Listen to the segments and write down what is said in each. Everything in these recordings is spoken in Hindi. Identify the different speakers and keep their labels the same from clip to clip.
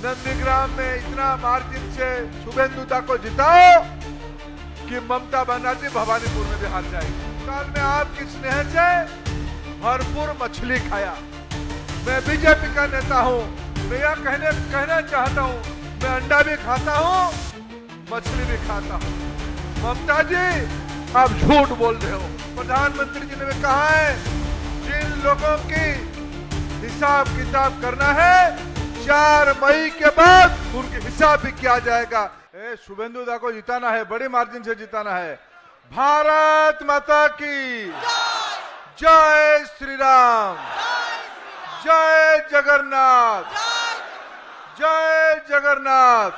Speaker 1: नंदीग्राम में इतना मार्जिन से शुभेंदुदा को जिताओ कि ममता बनर्जी भवानीपुर में भी हार जाएगी। काल में आपकी स्नेह से भरपूर मछली खाया। मैं बीजेपी का नेता हूँ, मैं यह कहना चाहता हूँ, मैं अंडा भी खाता हूँ, मछली भी खाता हूँ। ममता जी, आप झूठ बोल रहे हो। प्रधानमंत्री जी ने भी कहा है, जिन लोगों की हिसाब किताब करना है 4 मई के बाद उनके हिसाब भी किया जाएगा। शुभेंदुदा को जिताना है, बड़ी मार्जिन से जिताना है। भारत माता की जय श्री राम, जय जगन्नाथ, जय जगन्नाथ।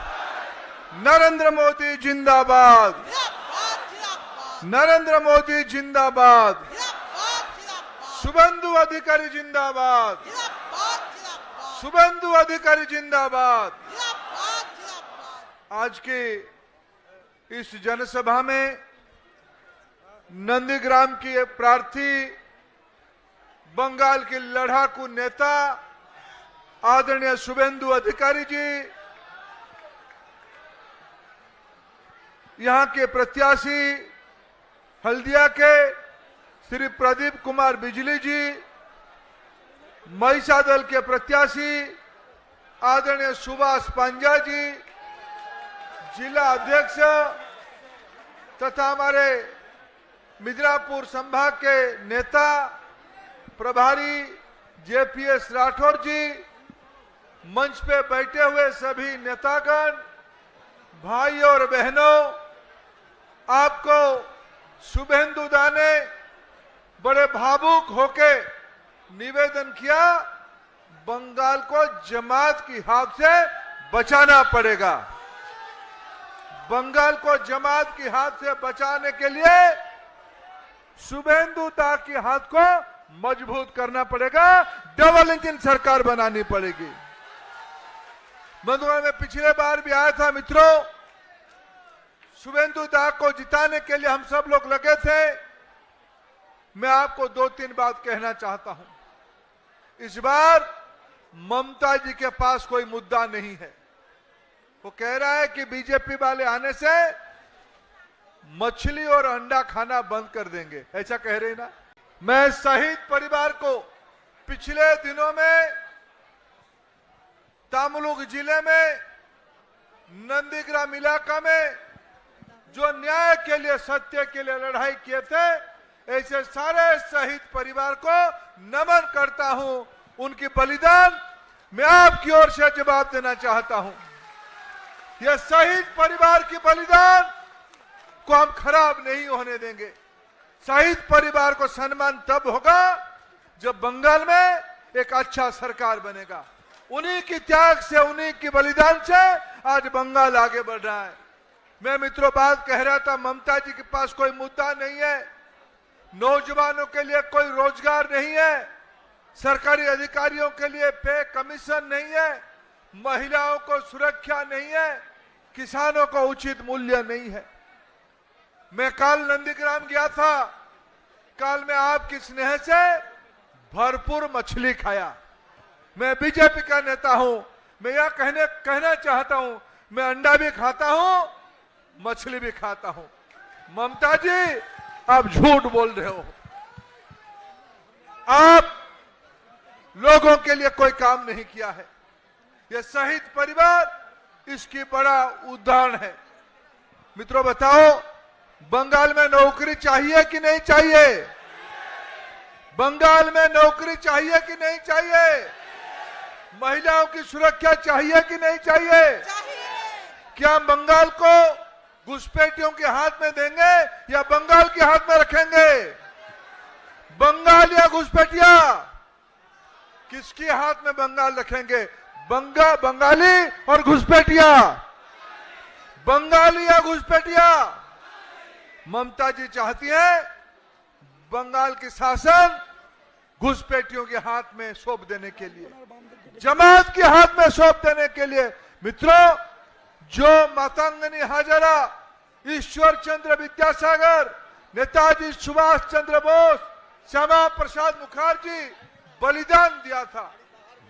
Speaker 1: नरेंद्र मोदी जिंदाबाद, नरेंद्र मोदी जिंदाबाद, शुभेंदु अधिकारी जिंदाबाद, शुभेंदु अधिकारी जिंदाबाद। आज के इस जनसभा में नंदीग्राम की प्रार्थी, बंगाल के लड़ाकू नेता आदरणीय शुभेंदु अधिकारी जी, यहां के प्रत्याशी हल्दिया के श्री प्रदीप कुमार बिजली जी, महिषा दल के प्रत्याशी आदरणीय सुभाष पांजा जी, जिला अध्यक्ष तथा हमारे मिदनापुर संभाग के नेता प्रभारी जेपीएस राठौर जी, मंच पे बैठे हुए सभी नेतागण, भाई और बहनों, आपको शुभेंदुदा ने बड़े भावुक होके निवेदन किया, बंगाल को जमात की हाथ से बचाना पड़ेगा। बंगाल को जमात की हाथ से बचाने के लिए शुभेंदुदा की हाथ को मजबूत करना पड़ेगा, डबल इंजन सरकार बनानी पड़ेगी। मधुबन में पिछले बार भी आया था मित्रों, शुभेंदुदा को जिताने के लिए हम सब लोग लगे थे। मैं आपको 2-3 बात कहना चाहता हूं। इस बार ममता जी के पास कोई मुद्दा नहीं है। वो कह रहा है कि बीजेपी वाले आने से मछली और अंडा खाना बंद कर देंगे, ऐसा कह रहे ना। मैं शहीद परिवार को पिछले दिनों में तमलुक जिले में नंदीग्राम इलाका में जो न्याय के लिए, सत्य के लिए लड़ाई किए थे, ऐसे सारे शहीद परिवार को नमन करता हूं। उनकी बलिदान मैं आपकी ओर से जवाब देना चाहता हूं। यह शहीद परिवार की बलिदान को हम खराब नहीं होने देंगे। शहीद परिवार को सम्मान तब होगा जब बंगाल में एक अच्छा सरकार बनेगा। उन्हीं की त्याग से, उन्हीं की बलिदान से आज बंगाल आगे बढ़ रहा है। मैं मित्रों बात कह रहा था, ममता जी के पास कोई मुद्दा नहीं है, नौजवानों के लिए कोई रोजगार नहीं है, सरकारी अधिकारियों के लिए पे कमीशन नहीं है, महिलाओं को सुरक्षा नहीं है, किसानों को उचित मूल्य नहीं है। मैं कल नंदीग्राम गया था, कल मैं आपकी स्नेह से भरपूर मछली खाया। मैं बीजेपी का नेता हूं, मैं यह कहना चाहता हूं, मैं अंडा भी खाता हूं, मछली भी खाता हूं। ममता जी, आप झूठ बोल रहे हो। आप लोगों के लिए कोई काम नहीं किया है। यह शहीद परिवार इसकी बड़ा उदाहरण है। मित्रों बताओ, बंगाल में नौकरी चाहिए कि नहीं चाहिए? बंगाल में नौकरी चाहिए कि नहीं चाहिए? महिलाओं की सुरक्षा चाहिए कि नहीं चाहिए? क्या हम बंगाल को घुसपैठियों के हाथ में देंगे या बंगाल के हाथ में रखेंगे? बंगाल या घुसपैठिया, किसके हाथ में बंगाल रखेंगे? बंगाली और घुसपैठिया, बंगाली या घुसपैठिया? ममता जी चाहती है बंगाल की शासन घुसपैठियों के हाथ में सौंप देने के लिए, जमात के हाथ में सौंप देने के लिए। मित्रों, जो मातंगनी हाजरा, ईश्वर चंद्र विद्यासागर, नेताजी सुभाष चंद्र बोस, श्यामा प्रसाद मुखर्जी बलिदान दिया था,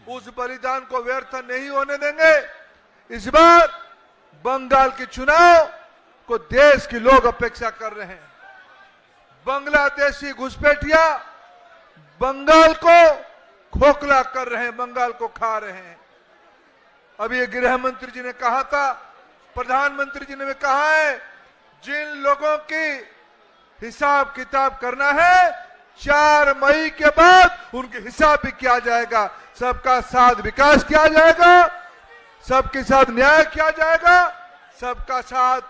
Speaker 1: उस बलिदान को व्यर्थ नहीं होने देंगे। इस बार बंगाल के चुनाव को देश के लोग अपेक्षा कर रहे हैं। बांग्लादेशी घुसपैठिया बंगाल को खोखला कर रहे हैं, बंगाल को खा रहे हैं। अभी गृह मंत्री जी ने कहा था, प्रधानमंत्री जी ने भी कहा है, जिन लोगों की हिसाब किताब करना है 4 मई के बाद उनके हिसाब भी किया जाएगा। सबका साथ विकास किया जाएगा, सबके साथ न्याय किया जाएगा, सबका साथ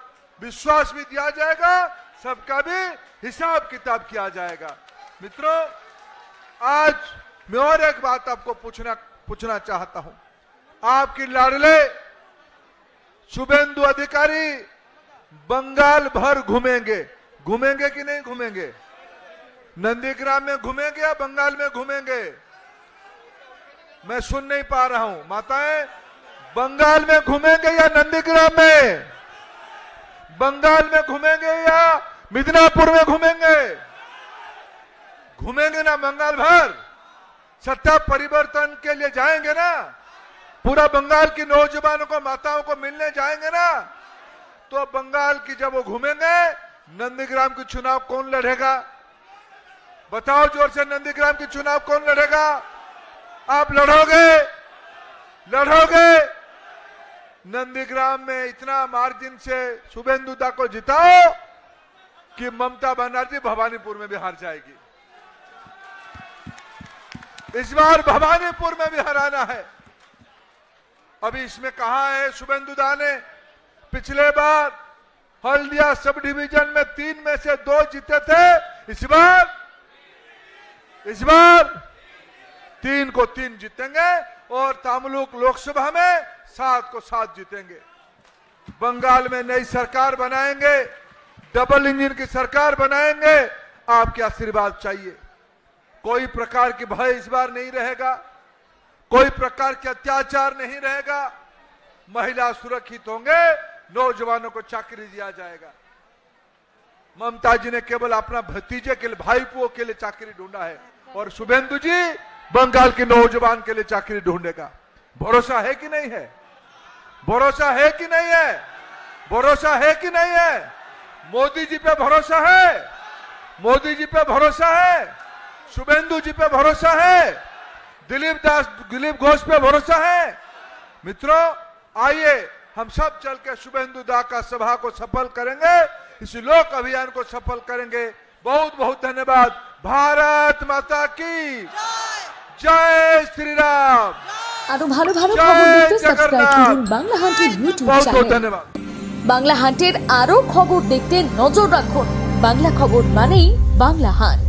Speaker 1: विश्वास भी दिया जाएगा, सबका भी हिसाब किताब किया जाएगा। मित्रों, आज मैं और एक बात आपको पूछना चाहता हूं। आपकी लाडले शुभेंदु अधिकारी बंगाल भर घूमेंगे कि नहीं घूमेंगे? नंदीग्राम में घूमेंगे या बंगाल में घूमेंगे? मैं सुन नहीं पा रहा हूं। माताएं, बंगाल में घूमेंगे या नंदीग्राम में? बंगाल में घूमेंगे या मिदनापुर में घूमेंगे? घूमेंगे ना बंगाल भर? सत्ता परिवर्तन के लिए जाएंगे ना? पूरा बंगाल की नौजवानों को, माताओं को मिलने जाएंगे ना? तो बंगाल की जब वो घूमेंगे, नंदीग्राम की चुनाव कौन लड़ेगा? बताओ जोर से, नंदीग्राम की चुनाव कौन लड़ेगा? आप लड़ोगे? नंदीग्राम में इतना मार्जिन से शुभेंदु दा को जिताओ कि ममता बनर्जी भवानीपुर में भी हार जाएगी। इस बार भवानीपुर में भी हराना है। अभी इसमें कहा है शुभेंदु दा ने, पिछले बार हल्दिया सब डिवीजन में 3 में से 2 जीते थे, इस बार 3 को 3 जीतेंगे और तमलुक लोकसभा में 7 को 7 जीतेंगे। बंगाल में नई सरकार बनाएंगे, डबल इंजन की सरकार बनाएंगे। आपके आशीर्वाद चाहिए। कोई प्रकार की भय इस बार नहीं रहेगा, कोई प्रकार के अत्याचार नहीं रहेगा। महिला सुरक्षित होंगे, नौजवानों को चाकरी दिया जाएगा। ममता जी ने केवल अपना भतीजे के लिए, भाईपों के लिए चाकरी ढूंढा है और शुभेंदु जी बंगाल के नौजवान के लिए चाकरी ढूंढेगा। भरोसा है कि नहीं है? भरोसा है कि नहीं है? भरोसा है कि नहीं है? मोदी जी पे भरोसा है? मोदी जी पे भरोसा है? शुभेंदु जी पे भरोसा है? दिलीप घोष पे भरोसा है? मित्रों, आइए हम सब चल के शुभेंदु दा का सभा को सफल करेंगे, इस लोक अभियान को सफल करेंगे। बहुत बहुत धन्यवाद। भारत মাতা की जय श्री राम।
Speaker 2: আরো ভালো ভালো খবর দেখতে সাবস্ক্রাইব করুন বাংলা হান্টের ইউটিউব চ্যানেল।
Speaker 1: ধন্যবাদ।
Speaker 2: বাংলা হান্টের আরো খবর দেখতে নজর রাখুন। বাংলা খবর মানেই বাংলা হান্ট।